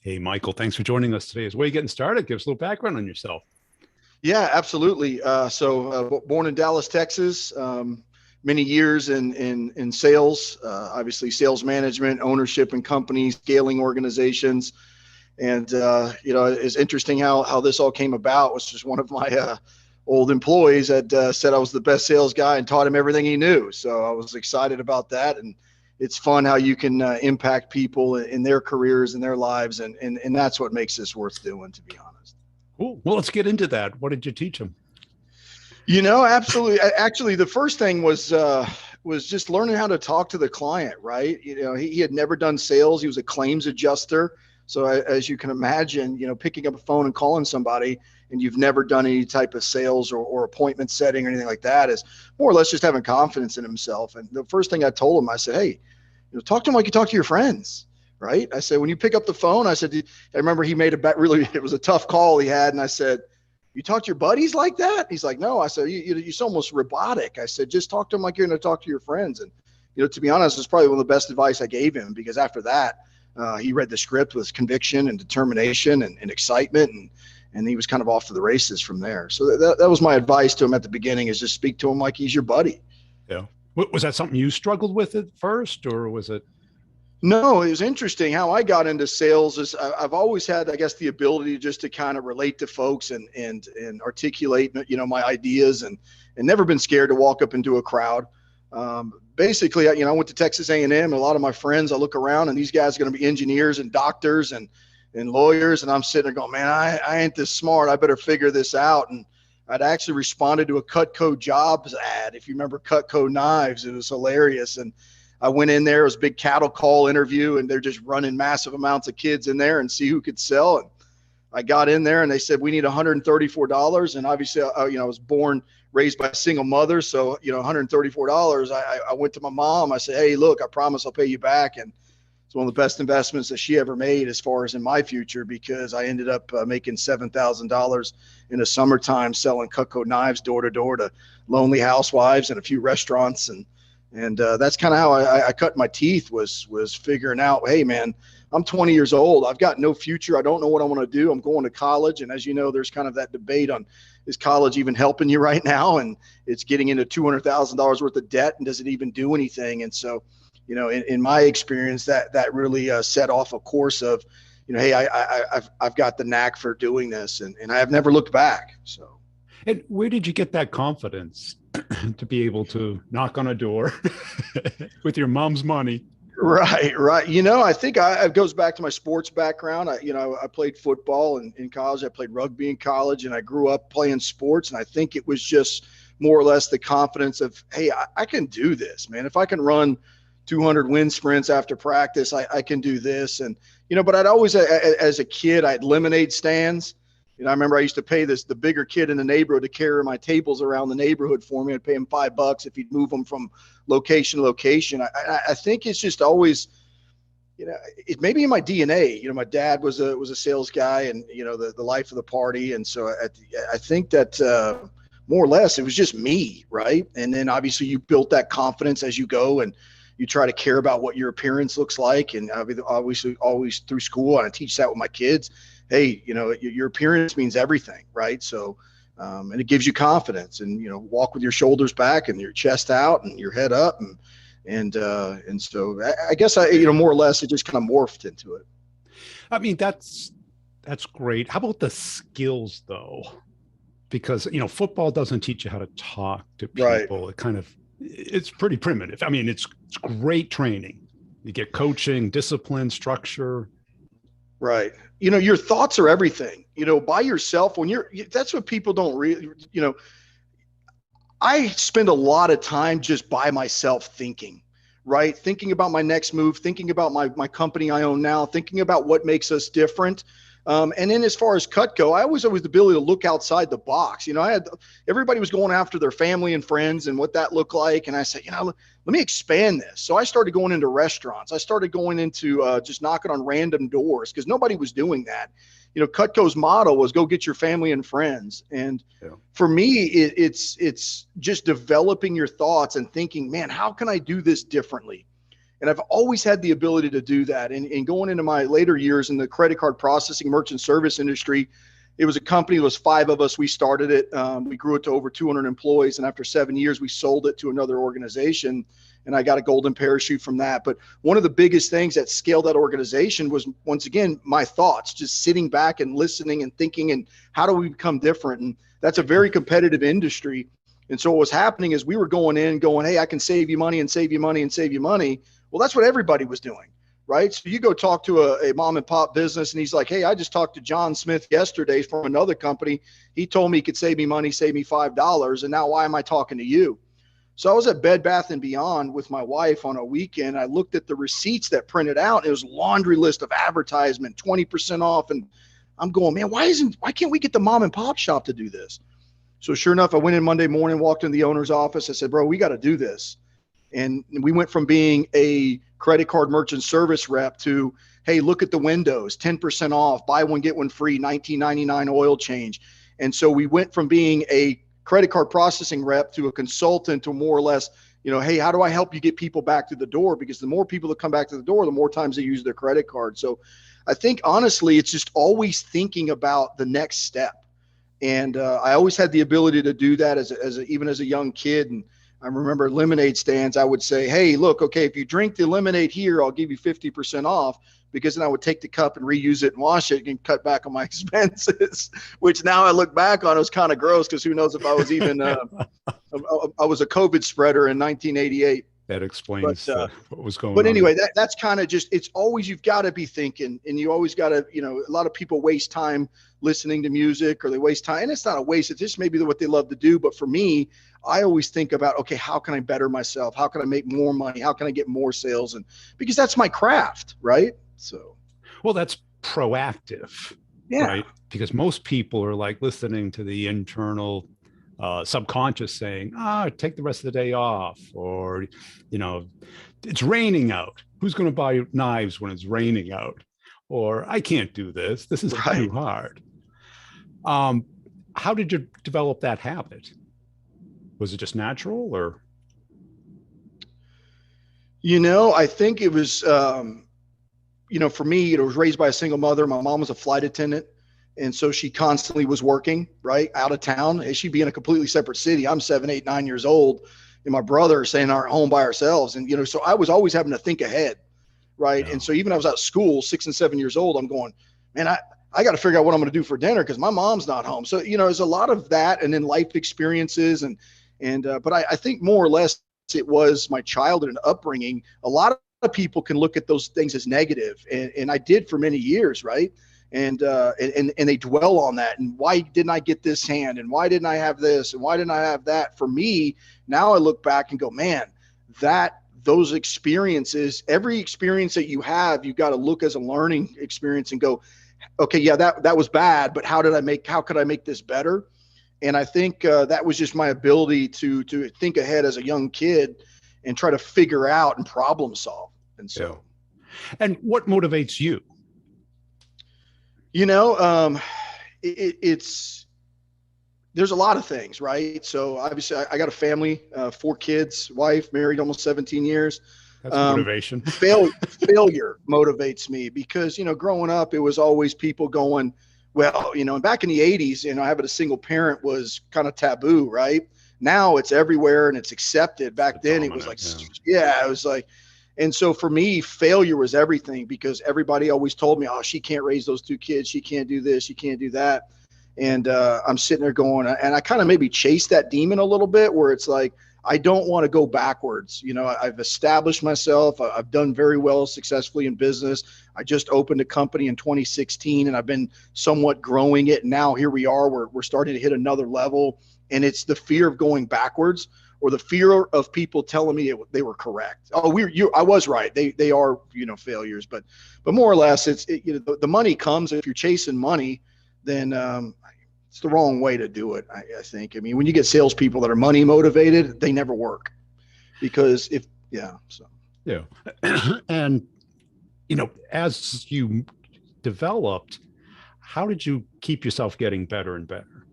Hey, Michael, thanks for joining us today. As we're getting started, give us a little background on yourself. Yeah, absolutely. Born in Dallas, Texas, many years in sales, obviously sales management, ownership in companies, scaling organizations. And, it's interesting how this all came about. Was just one of my old employees that said I was the best sales guy and taught him everything he knew. So I was excited about that. And it's fun how you can impact people in their careers and their lives. And that's what makes this worth doing, to be honest. Cool. Well, let's get into that. What did you teach them? Absolutely. Actually, the first thing was just learning how to talk to the client, right? He had never done sales. He was a claims adjuster. So as you can imagine, picking up a phone and calling somebody and you've never done any type of sales or appointment setting or anything like that is more or less just having confidence in himself. And the first thing I told him, I said, hey, talk to him like you talk to your friends, right? I said, when you pick up the phone, I remember he made a bet. Really, it was a tough call he had. And I said, you talk to your buddies like that? He's like, no. I said, you're almost robotic. I said, just talk to them like you're going to talk to your friends. And, to be honest, it's probably one of the best advice I gave him, because after that, he read the script with conviction and determination and excitement. And he was kind of off to the races from there. So that was my advice to him at the beginning, is just speak to him like he's your buddy. Yeah. Was that something you struggled with at first, or was it? No, it was interesting how I got into sales. Is I've always had, I guess, the ability just to kind of relate to folks and articulate, my ideas, and never been scared to walk up into a crowd. Basically, I went to Texas A&M, and a lot of my friends, I look around and these guys are going to be engineers and doctors and lawyers. And I'm sitting there going, man, I ain't this smart. I better figure this out. And I'd actually responded to a Cutco jobs ad. If you remember Cutco knives, it was hilarious. And I went in there, it was a big cattle call interview, and they're just running massive amounts of kids in there and see who could sell. And I got in there and they said, we need $134. And obviously, I was raised by a single mother. So, $134, I went to my mom. I said, hey, look, I promise I'll pay you back. And it's one of the best investments that she ever made as far as in my future, because I ended up making $7,000 in the summertime selling Cutco knives door to door to lonely housewives and a few restaurants. And that's kind of how I cut my teeth, was figuring out, hey, man, I'm 20 years old. I've got no future. I don't know what I want to do. I'm going to college. And as you know, there's kind of that debate on, is college even helping you right now? And it's getting into $200,000 worth of debt. And does it even do anything? And so, in my experience, that really set off a course of, hey, I've got the knack for doing this. And I have never looked back. So. And where did you get that confidence to be able to knock on a door with your mom's money? Right. I think it goes back to my sports background. I played football in college. I played rugby in college, and I grew up playing sports. And I think it was just more or less the confidence of, hey, I can do this, man. If I can run 200 wind sprints after practice, I can do this. And, but I'd always, as a kid, I had lemonade stands. I remember I used to pay the bigger kid in the neighborhood to carry my tables around the neighborhood for me. I'd pay him $5 if he'd move them from location to location. I think it's just always, it may be in my DNA. My dad was a sales guy, and the life of the party. And so I think that more or less it was just me, right? And then obviously you built that confidence as you go, and you try to care about what your appearance looks like. And obviously always through school, and I teach that with my kids. Hey, your appearance means everything, right? So, and it gives you confidence, and, walk with your shoulders back and your chest out and your head up. And so I guess more or less it just kind of morphed into it. I mean, that's great. How about the skills though? Because, football doesn't teach you how to talk to people. Right. It's pretty primitive. I mean, it's great training. You get coaching, discipline, structure. Right. Your thoughts are everything, by yourself. That's what people don't really, I spend a lot of time just by myself thinking, right? Thinking about my next move, thinking about my company I own now, thinking about what makes us different. And then as far as Cutco, I always the ability to look outside the box. Everybody was going after their family and friends and what that looked like. And I said, let me expand this. So I started going into restaurants. I started going into just knocking on random doors, because nobody was doing that. Cutco's motto was go get your family and friends. And for me, it's just developing your thoughts and thinking, man, how can I do this differently? And I've always had the ability to do that. And going into my later years in the credit card processing merchant service industry, it was a company. It was 5 of us. We started it. We grew it to over 200 employees. And after 7 years, we sold it to another organization. And I got a golden parachute from that. But one of the biggest things that scaled that organization was, once again, my thoughts, just sitting back and listening and thinking, and how do we become different? And that's a very competitive industry. And so what was happening is we were going in going, hey, I can save you money and save you money and save you money. Well, that's what everybody was doing, right? So you go talk to a mom and pop business, and he's like, hey, I just talked to John Smith yesterday from another company. He told me he could save me money, save me $5. And now why am I talking to you? So I was at Bed Bath & Beyond with my wife on a weekend. I looked at the receipts that printed out. It was a laundry list of advertisement, 20% off. And I'm going, man, why can't we get the mom and pop shop to do this? So sure enough, I went in Monday morning, walked in the owner's office. I said, bro, we got to do this. And we went from being a credit card merchant service rep to, hey, look at the windows, 10% off, buy one, get one free, $19.99 oil change. And so we went from being a credit card processing rep to a consultant to more or less, hey, how do I help you get people back to the door? Because the more people that come back to the door, the more times they use their credit card. So I think, honestly, it's just always thinking about the next step. And I always had the ability to do that even as a young kid. And I remember lemonade stands. I would say, hey, look, okay, if you drink the lemonade here, I'll give you 50% off, because then I would take the cup and reuse it and wash it and cut back on my expenses, which now I look back on, it was kind of gross, because who knows if I was even, I was a COVID spreader in 1988. That explains what was going on. But anyway, that's kind of just, it's always, you've got to be thinking, and you always got to, a lot of people waste time listening to music, or they waste time, and it's not a waste. It's just maybe what they love to do. But for me, I always think about, okay, how can I better myself? How can I make more money? How can I get more sales? And because that's my craft, right? So, well, that's proactive, right? Because most people are like listening to the internal subconscious saying, take the rest of the day off, or, it's raining out. Who's going to buy knives when it's raining out? Or I can't do this. This is too hard. How did you develop that habit? Was it just natural, or? I think it was, for me, it was raised by a single mother. My mom was a flight attendant. And so she constantly was working, right, out of town. And she'd be in a completely separate city. I'm 7, 8, 9 years old, and my brother is staying in our home by ourselves. And, so I was always having to think ahead, right? Yeah. And so even I was at school, 6 and 7 years old, I'm going, man, I got to figure out what I'm going to do for dinner, because my mom's not home. So, there's a lot of that, and then life experiences. But I think more or less it was my childhood and upbringing. A lot of people can look at those things as negative, and I did for many years, right? And they dwell on that. And why didn't I get this hand? And why didn't I have this? And why didn't I have that? For me, now I look back and go, man, those experiences, every experience that you have, you've got to look as a learning experience and go, okay, yeah, that was bad, but how could I make this better? And I think that was just my ability to think ahead as a young kid and try to figure out and problem solve. And so, and what motivates you? There's a lot of things, right? So obviously I got a family, 4 kids, wife, married almost 17 years. That's motivation. Failure motivates me, because, growing up, it was always people going, well, and back in the 80s, having a single parent was kind of taboo, right? Now it's everywhere and it's accepted. Back then it was like, it was like, and so for me, failure was everything, because everybody always told me, oh, she can't raise those 2 kids. She can't do this. She can't do that. And I'm sitting there going, and I kind of maybe chase that demon a little bit, where it's like, I don't want to go backwards. I've established myself. I've done very well successfully in business. I just opened a company in 2016, and I've been somewhat growing it. And now here we are, we're starting to hit another level. And it's the fear of going backwards, or the fear of people telling me they were correct. Oh, I was right. They are, failures, but more or less the money comes. If you're chasing money, then it's the wrong way to do it. I think. I mean, when you get salespeople that are money motivated, they never work, because and as you developed, how did you keep yourself getting better and better?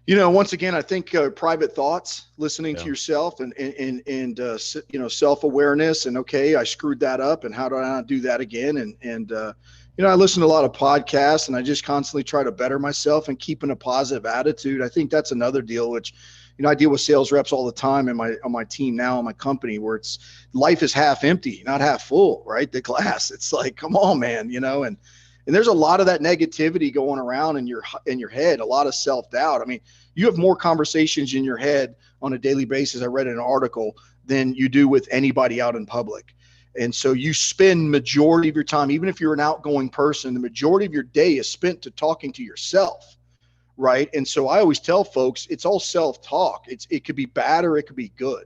Once again, I think private thoughts, listening to Yeah. yourself, and self-awareness, and okay, I screwed that up, and how do I not do that again? I listen to a lot of podcasts, and I just constantly try to better myself and keeping a positive attitude. I think that's another deal, which, I deal with sales reps all the time on my team now, in my company, where it's life is half empty, not half full, right? The glass. It's like, come on, man, and there's a lot of that negativity going around in your head, a lot of self-doubt. I mean, you have more conversations in your head on a daily basis, I read in an article, than you do with anybody out in public. And so you spend majority of your time, even if you're an outgoing person, the majority of your day is spent to talking to yourself, right? And so I always tell folks, it's all self-talk. It could be bad or it could be good.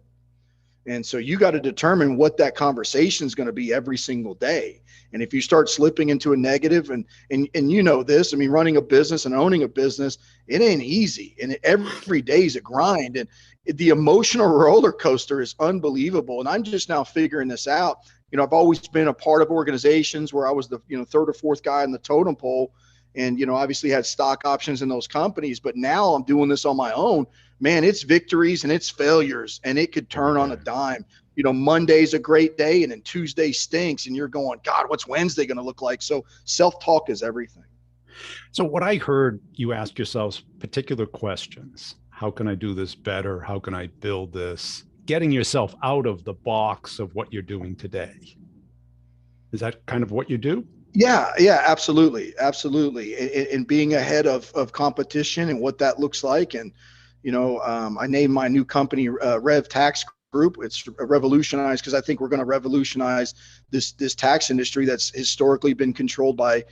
And so you got to determine what that conversation is going to be every single day. And if you start slipping into a negative, and this, I mean, running a business and owning a business, it ain't easy. And every day is a grind. And the emotional roller coaster is unbelievable. And I'm just now figuring this out. I've always been a part of organizations where I was the, third or fourth guy in the totem pole, and, obviously had stock options in those companies. But now I'm doing this on my own. Man, it's victories and it's failures, and it could turn on a dime. Monday's a great day, and then Tuesday stinks, and you're going, God, what's Wednesday going to look like? So self-talk is everything. So what I heard you ask yourselves particular questions. How can I do this better? How can I build this? Getting yourself out of the box of what you're doing today. Is that kind of what you do? Yeah, absolutely. Absolutely. And being ahead of competition and what that looks like. And, I named my new company Rev Tax Group. It's revolutionized because I think we're going to revolutionize this tax industry that's historically been controlled by,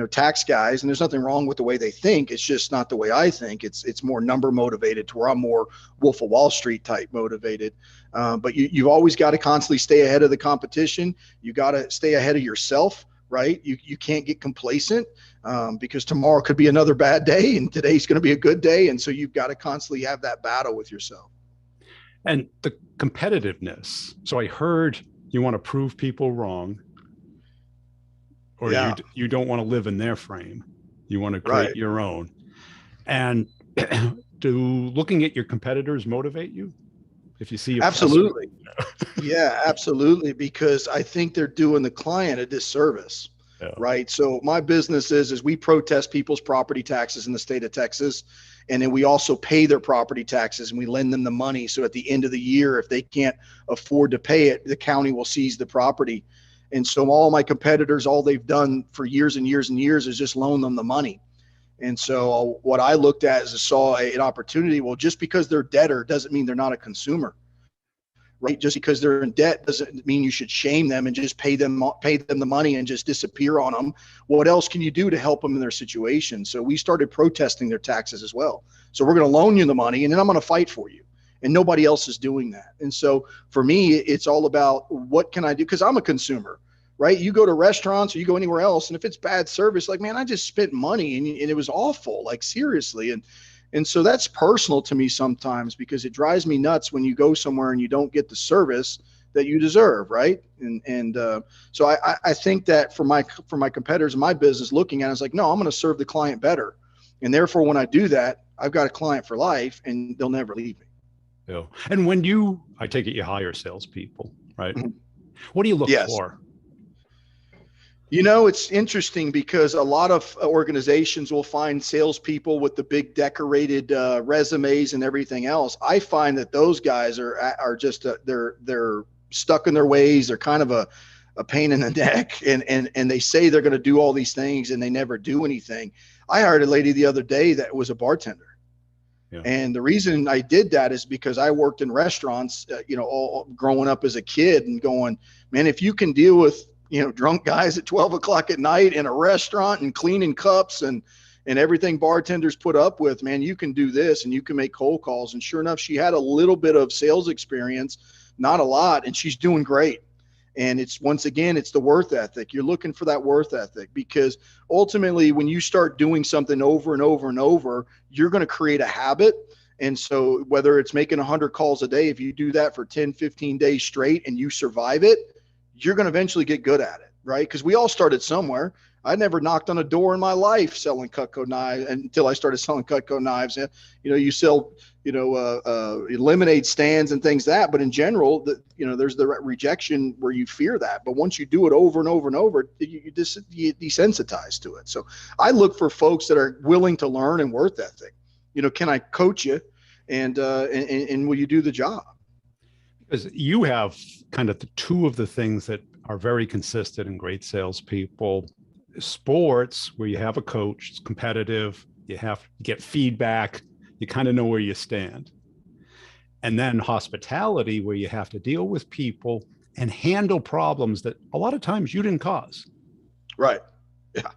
tax guys. And there's nothing wrong with the way they think. It's just not the way I think. It's more number motivated, to where I'm more Wolf of Wall Street type motivated. But you've always got to constantly stay ahead of the competition. You got to stay ahead of yourself. Right? You can't get complacent, because tomorrow could be another bad day, and today's going to be a good day. And so you've got to constantly have that battle with yourself. And the competitiveness. So I heard you want to prove people wrong, or you don't want to live in their frame. You want to create your own. And do looking at your competitors motivate you? If you see absolutely. Yeah, absolutely. Because I think they're doing the client a disservice. Yeah. Right. So my business is we protest people's property taxes in the state of Texas. And then we also pay their property taxes, and we lend them the money. So at the end of the year, if they can't afford to pay it, the county will seize the property. And so all my competitors, all they've done for years and years and years is just loan them the money. And so what I looked at is I saw an opportunity. Well, just because they're debtor doesn't mean they're not a consumer. Right? Just because they're in debt doesn't mean you should shame them and just pay them the money and just disappear on them. What else can you do to help them in their situation? So we started protesting their taxes as well. So we're going to loan you the money, and then I'm going to fight for you. And nobody else is doing that. And so for me, it's all about what can I do? Because I'm a consumer, right? You go to restaurants or you go anywhere else, and if it's bad service, like, man, I just spent money and it was awful, like seriously. And so that's personal to me sometimes, because it drives me nuts when you go somewhere and you don't get the service that you deserve, right? So I think that for my competitors in my business, looking at it, it's like, no, I'm going to serve the client better, and therefore when I do that, I've got a client for life, and they'll never leave me. Yeah. And when I take it you hire salespeople, right? Mm-hmm. What do you look for? It's interesting because a lot of organizations will find salespeople with the big decorated resumes and everything else. I find that those guys are just they're stuck in their ways. They're kind of a pain in the neck, and they say they're going to do all these things and they never do anything. I hired a lady the other day that was a bartender. Yeah. And the reason I did that is because I worked in restaurants, all growing up as a kid, and going, man, if you can deal with drunk guys at 12 o'clock at night in a restaurant and cleaning cups and everything bartenders put up with, man, you can do this and you can make cold calls. And sure enough, she had a little bit of sales experience, not a lot, and she's doing great. And it's, once again, it's the worth ethic. You're looking for that worth ethic, because ultimately when you start doing something over and over and over, you're going to create a habit. And so whether it's making 100 calls a day, if you do that for 10, 15 days straight and you survive it, you're going to eventually get good at it, right? Because we all started somewhere. I never knocked on a door in my life selling Cutco knives until I started selling Cutco knives. And, you sell, lemonade stands and things but in general, there's the rejection where you fear that. But once you do it over and over and over, you desensitize to it. So I look for folks that are willing to learn and worth ethic. Can I coach you and will you do the job? Because you have kind of the two of the things that are very consistent in great salespeople. Sports, where you have a coach, it's competitive, you have to get feedback, you kind of know where you stand. And then hospitality, where you have to deal with people and handle problems that a lot of times you didn't cause. Right. Yeah.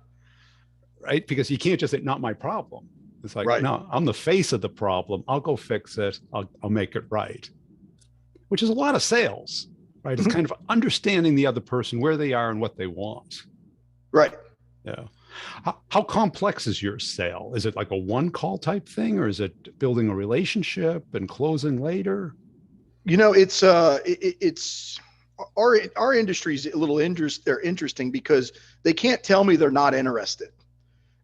Right. Because you can't just say, not my problem. It's like, right. No, I'm the face of the problem. I'll go fix it. I'll make it right. Which is a lot of sales, right? It's kind of understanding the other person, where they are and what they want. Right. Yeah. How complex is your sale? Is it like a one call type thing, or is it building a relationship and closing later? It's our industry is a little they're interesting because they can't tell me they're not interested.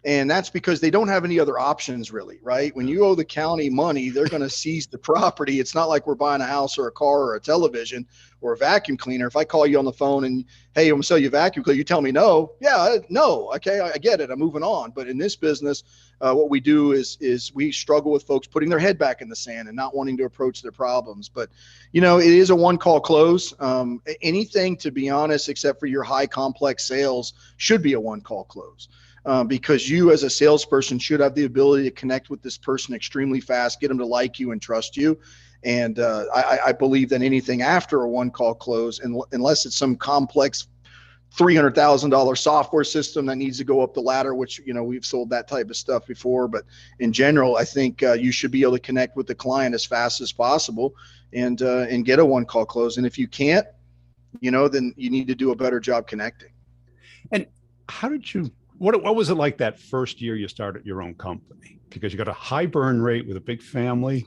And that's because they don't have any other options, really, right? When you owe the county money, they're going to seize the property. It's not like we're buying a house or a car or a television or a vacuum cleaner. If I call you on the phone and, hey, I'm going to sell you a vacuum cleaner, you tell me no. Yeah, no. Okay, I get it. I'm moving on. But in this business, what we do is we struggle with folks putting their head back in the sand and not wanting to approach their problems. But, it is a one-call close. Anything, to be honest, except for your high complex sales, should be a one-call close. Because you as a salesperson should have the ability to connect with this person extremely fast, get them to like you and trust you. And I believe that anything after a one call close, unless it's some complex $300,000 software system that needs to go up the ladder, which, we've sold that type of stuff before. But in general, I think you should be able to connect with the client as fast as possible and get a one call close. And if you can't, then you need to do a better job connecting. And how did you, what was it like that first year you started your own company? Because you got a high burn rate with a big family.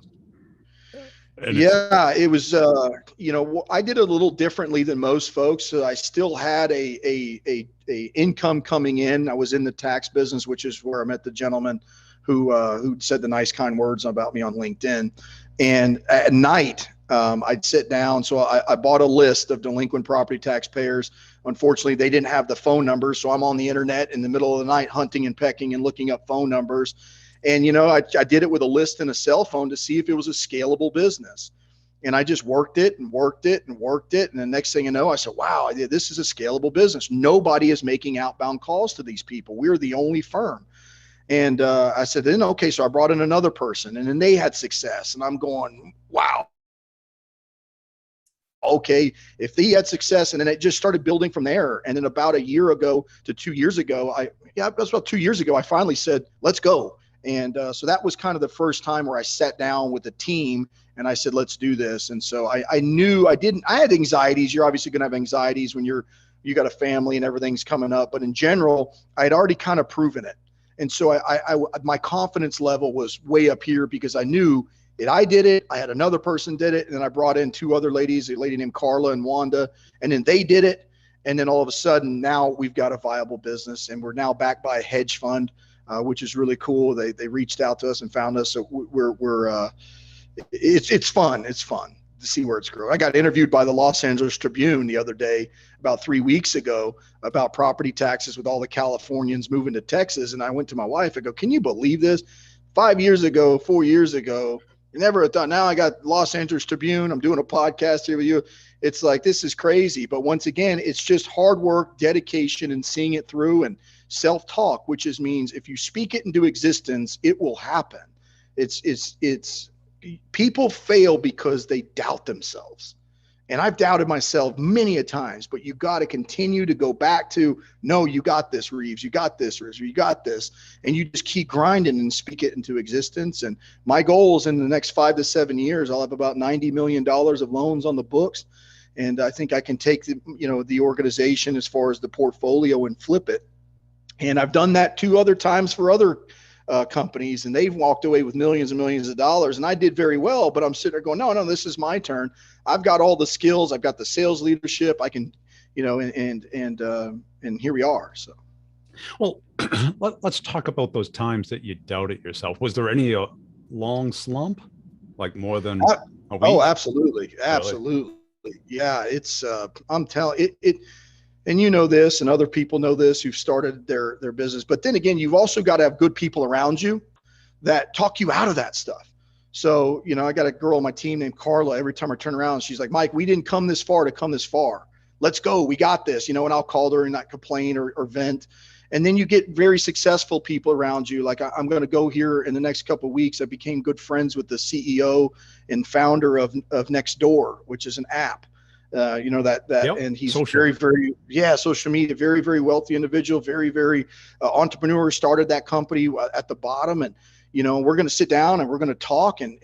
Yeah, it was, I did it a little differently than most folks. So I still had a income coming in. I was in the tax business, which is where I met the gentleman who said the nice, kind words about me on LinkedIn. And at night, I'd sit down. So I bought a list of delinquent property taxpayers. Unfortunately, they didn't have the phone numbers. So I'm on the internet in the middle of the night, hunting and pecking and looking up phone numbers. And, I did it with a list and a cell phone to see if it was a scalable business. And I just worked it and worked it and worked it. And the next thing you know, I said, wow, this is a scalable business. Nobody is making outbound calls to these people. We're the only firm. And I said, then, okay, so I brought in another person and then they had success. And I'm going, wow. Okay, if he had success, and then it just started building from there. And then about a year ago to 2 years ago, that's about 2 years ago, I finally said, let's go. And so that was kind of the first time where I sat down with the team and I said, let's do this. And so I knew I had anxieties. You're obviously going to have anxieties when you got a family and everything's coming up. But in general, I had already kind of proven it. And so my confidence level was way up here because I knew that I did it. I had another person did it. And then I brought in two other ladies, a lady named Carla and Wanda, and then they did it. And then all of a sudden now we've got a viable business and we're now backed by a hedge fund. Which is really cool. They reached out to us and found us. So it's fun. It's fun to see where it's growing. I got interviewed by the Los Angeles Tribune the other day, about 3 weeks ago, about property taxes with all the Californians moving to Texas. And I went to my wife. I go, can you believe this? 4 years ago, you never thought. Now I got Los Angeles Tribune. I'm doing a podcast here with you. It's like, this is crazy. But once again, it's just hard work, dedication, and seeing it through, and self-talk, which means if you speak it into existence, it will happen. It's people fail because they doubt themselves. And I've doubted myself many a times, but you got to continue to go back to, no, you got this, Reeves, you got this, Reeves, you got this. And you just keep grinding and speak it into existence. And my goal is in the next 5 to 7 years, I'll have about $90 million of loans on the books. And I think I can take the organization as far as the portfolio and flip it. And I've done that 2 other times for other companies, and they've walked away with millions and millions of dollars. And I did very well, but I'm sitting there going, no, this is my turn. I've got all the skills. I've got the sales leadership. I can, and here we are. So, Well, let's talk about those times that you doubted yourself. Was there any long slump, like more than a Oh, week? absolutely. Really? Absolutely. Yeah. It's, I'm telling it, and you know this, and other people know this who've started their business. But then again, you've also got to have good people around you that talk you out of that stuff. So, I got a girl on my team named Carla. Every time I turn around, she's like, Mike, we didn't come this far to come this far. Let's go. We got this, and I'll call her and not complain or vent. And then you get very successful people around you. Like I'm going to go here in the next couple of weeks. I became good friends with the CEO and founder of Nextdoor, which is an app. Yep. And he's Social. very, very, social media, very, very wealthy individual, very, very entrepreneur, started that company at the bottom. And, we're going to sit down and we're going to talk, and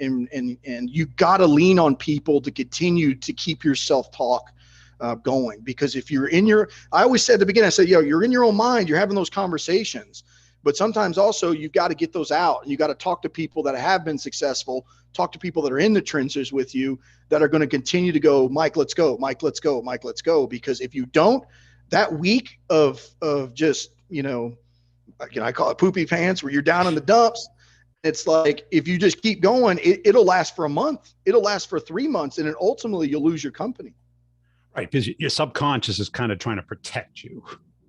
you got to lean on people to continue to keep your self-talk going. Because if you're I always said at the beginning, I said, you're in your own mind, you're having those conversations, but sometimes also you've got to get those out, and you got to talk to people that have been successful, talk to people that are in the trenches with you, that are going to continue to go, Mike, let's go, Mike, let's go, Mike, let's go. Because if you don't, that week of just, I call it poopy pants, where you're down in the dumps, it's like, if you just keep going, it'll last for a month, it'll last for 3 months, and then ultimately you'll lose your company. Right, because your subconscious is kind of trying to protect you.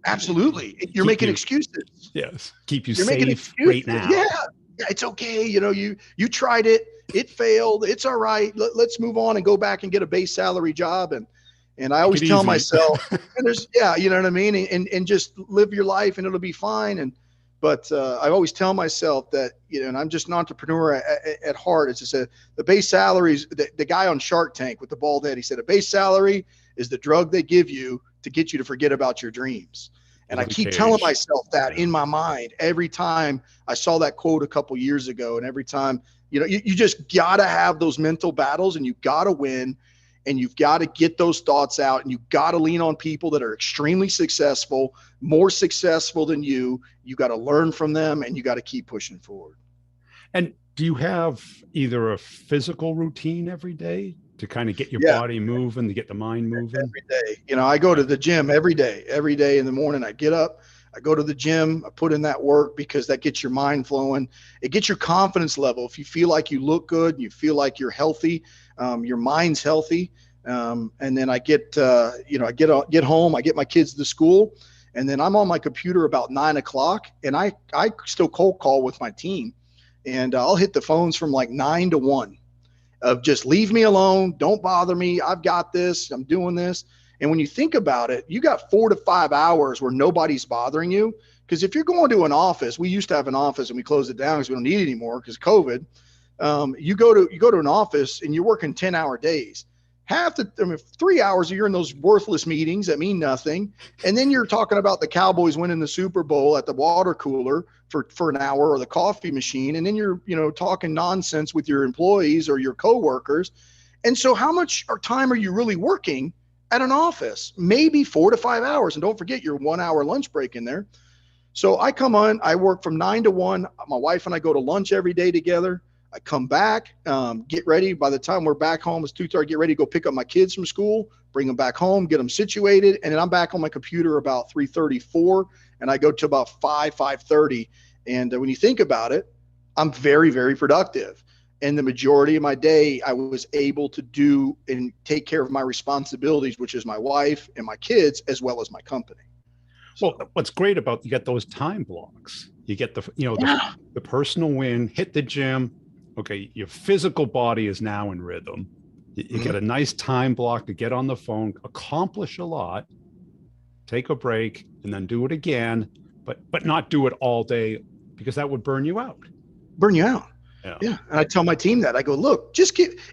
Absolutely. You're making excuses. Yes. Keep you You're making safe excuses. right now. Yeah, it's okay. You tried it. It failed. It's all right. Let's move on and go back and get a base salary job. And I always tell myself, and there's, you know what I mean? And just live your life and it'll be fine. But I always tell myself that, and I'm just an entrepreneur at heart. It's just the base salaries, the guy on Shark Tank with the bald head, he said, a base salary is the drug they give you to get you to forget about your dreams. And I keep telling myself that in my mind every time I saw that quote a couple years ago. And every time, you just got to have those mental battles, and you got to win, and you've got to get those thoughts out, and you've got to lean on people that are extremely successful, more successful than you. You got to learn from them, and you got to keep pushing forward. And do you have either a physical routine every day to kind of get your body moving, to get the mind moving? Every day. I go to the gym every day in the morning. I get up, I go to the gym, I put in that work, because that gets your mind flowing. It gets your confidence level. If you feel like you look good, you feel like you're healthy, your mind's healthy. And then I get home, I get my kids to school, and then I'm on my computer about 9:00, and I still cold call with my team, and I'll hit the phones from like 9 to 1. Of just leave me alone. Don't bother me. I've got this. I'm doing this. And when you think about it, you got 4 to 5 hours where nobody's bothering you. Because if you're going to an office, we used to have an office and we closed it down because we don't need it anymore because COVID. You go to an office and you're working 10-hour days. 3 hours you're in those worthless meetings that mean nothing. And then you're talking about the Cowboys winning the Super Bowl at the water cooler for an hour, or the coffee machine. And then you're, talking nonsense with your employees or your coworkers. And so how much time are you really working at an office? Maybe 4 to 5 hours. And don't forget your 1 hour lunch break in there. So I come on, I work from 9 to 1. My wife and I go to lunch every day together. I come back, get ready. By the time we're back home, it's 2:30, get ready to go pick up my kids from school, bring them back home, get them situated. And then I'm back on my computer about 3:34, and I go to about 5:30. And when you think about it, I'm very, very productive. And the majority of my day, I was able to do and take care of my responsibilities, which is my wife and my kids, as well as my company. Well, what's great about, you get those time blocks. You get the personal win, hit the gym. Okay, your physical body is now in rhythm. You get a nice time block to get on the phone, accomplish a lot, take a break, and then do it again, but not do it all day, because that would burn you out. Yeah. And I tell my team that. I go, look,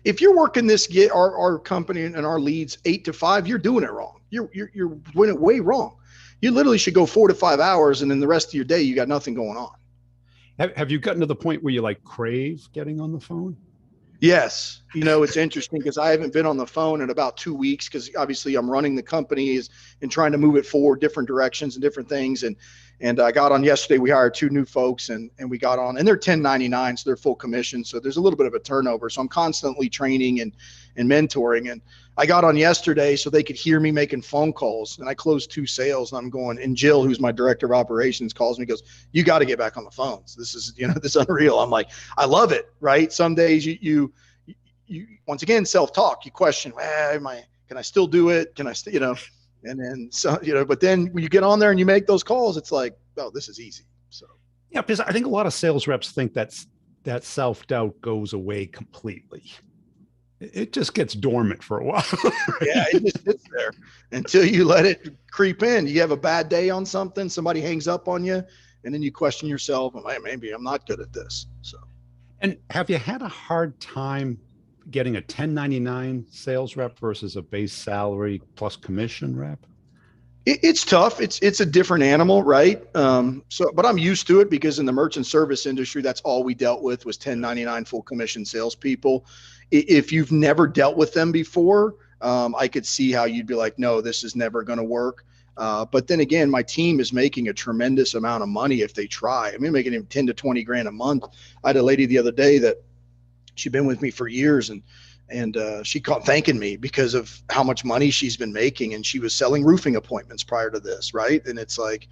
if you're working our company and our leads 8 to 5, you're doing it wrong. You're doing it way wrong. You literally should go 4 to 5 hours, and then the rest of your day, you got nothing going on. Have you gotten to the point where you crave getting on the phone? Yes. It's interesting because I haven't been on the phone in about 2 weeks, because obviously I'm running the company and trying to move it forward, different directions and different things. And And I got on yesterday. We hired 2 new folks, and we got on, and they're 1099, so they're full commission. So there's a little bit of a turnover. So I'm constantly training and mentoring. And I got on yesterday so they could hear me making phone calls, and I closed 2 sales. And I'm going, and Jill, who's my director of operations, calls me, goes, "You got to get back on the phones. This is, this is unreal." I'm like, I love it, right? Some days you once again self-talk. You question, can I still do it? Can I still, And then, so, but then when you get on there and you make those calls, it's like, oh, this is easy. So, yeah, because I think a lot of sales reps think that self-doubt goes away completely. It just gets dormant for a while. Right? Yeah, it just sits there until you let it creep in. You have a bad day on something, somebody hangs up on you, and then you question yourself, maybe I'm not good at this. So, and have you had a hard time getting a 1099 sales rep versus a base salary plus commission rep? It's tough. It's a different animal, right? But I'm used to it because in the merchant service industry, that's all we dealt with was 1099 full commission salespeople. If you've never dealt with them before, I could see how you'd be like, no, this is never going to work. But then again, my team is making a tremendous amount of money if they try. Making him 10 to 20 grand a month. I had a lady the other day that she'd been with me for years, and she called thanking me because of how much money she's been making. And she was selling roofing appointments prior to this. Right. And it's like,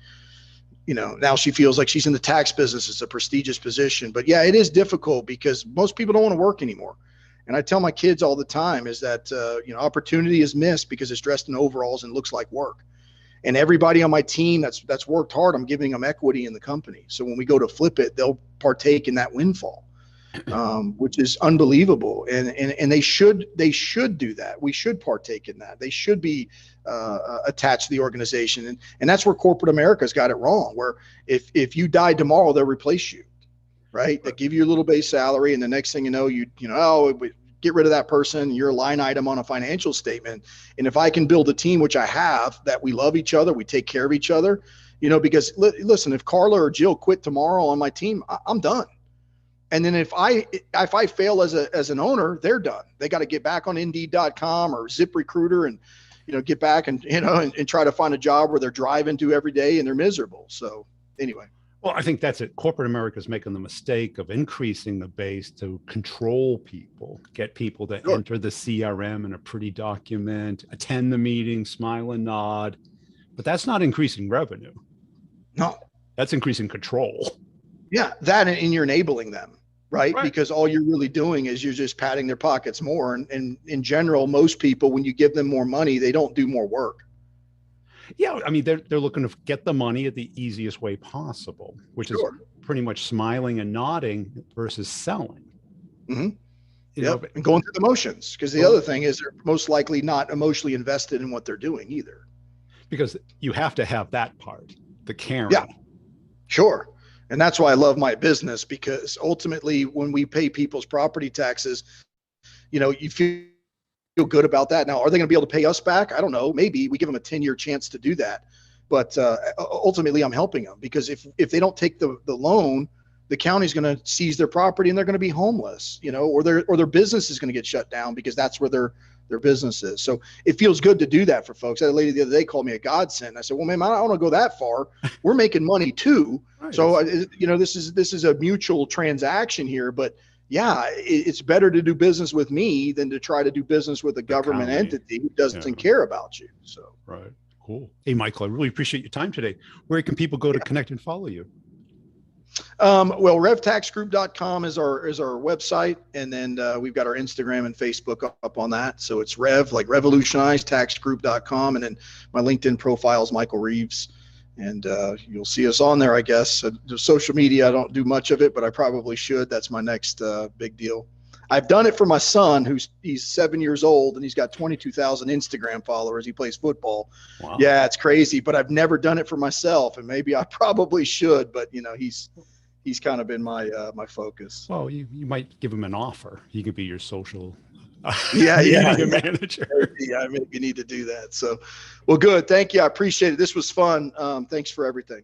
now she feels like she's in the tax business. It's a prestigious position, but yeah, it is difficult because most people don't want to work anymore. And I tell my kids all the time is that, opportunity is missed because it's dressed in overalls and looks like work. And everybody on my team that's worked hard, I'm giving them equity in the company. So when we go to flip it, they'll partake in that windfall. Which is unbelievable, and they should do that. We should partake in that. They should be attached to the organization, and that's where corporate America's got it wrong. Where if you die tomorrow, they'll replace you, right? They give you a little base salary, and the next thing you know, get rid of that person. You're a line item on a financial statement. And if I can build a team, which I have, that we love each other, we take care of each other, because listen, if Carla or Jill quit tomorrow on my team, I'm done. And then if I fail as an owner, they're done. They got to get back on Indeed.com or ZipRecruiter and, get back and try to find a job where they're driving to every day and they're miserable. So anyway. Well, I think that's it. Corporate America is making the mistake of increasing the base to control people, get people to enter the CRM in a pretty document, attend the meeting, smile and nod. But that's not increasing revenue. No. That's increasing control. Yeah, that, and you're enabling them. Right? Because all you're really doing is you're just padding their pockets more. And in general, most people, when you give them more money, they don't do more work. Yeah. They're looking to get the money at the easiest way possible, which is pretty much smiling and nodding versus selling. Mm-hmm. And going through the motions. Because the other thing is they're most likely not emotionally invested in what they're doing either. Because you have to have that part, the caring. Yeah, sure. And that's why I love my business, because ultimately when we pay people's property taxes, you feel good about that. Now, are they going to be able to pay us back? I don't know. Maybe we give them a 10-year chance to do that. But ultimately I'm helping them, because if they don't take the loan, the county's going to seize their property and they're going to be homeless, or their business is going to get shut down because that's where their business is. So it feels good to do that for folks. That lady the other day called me a godsend. I said, well, ma'am, I don't want to go that far. We're making money too. Right. So, this is a mutual transaction here, but yeah, it's better to do business with me than to try to do business with a government entity who doesn't care about you. So, right. Cool. Hey, Michael, I really appreciate your time today. Where can people go to connect and follow you? Well, revtaxgroup.com is our website. And then we've got our Instagram and Facebook up on that. So it's revolutionize taxgroup.com. And then my LinkedIn profile is Michael Reeves. And you'll see us on there, I guess. Social media, I don't do much of it, but I probably should. That's my next big deal. I've done it for my son, he's 7 years old, and he's got 22,000 Instagram followers. He plays football. Wow. Yeah, it's crazy, but I've never done it for myself, and maybe I probably should. But he's kind of been my focus. Well, you might give him an offer. He could be your social manager. Yeah, maybe you need to do that. So, well, good. Thank you. I appreciate it. This was fun. Thanks for everything.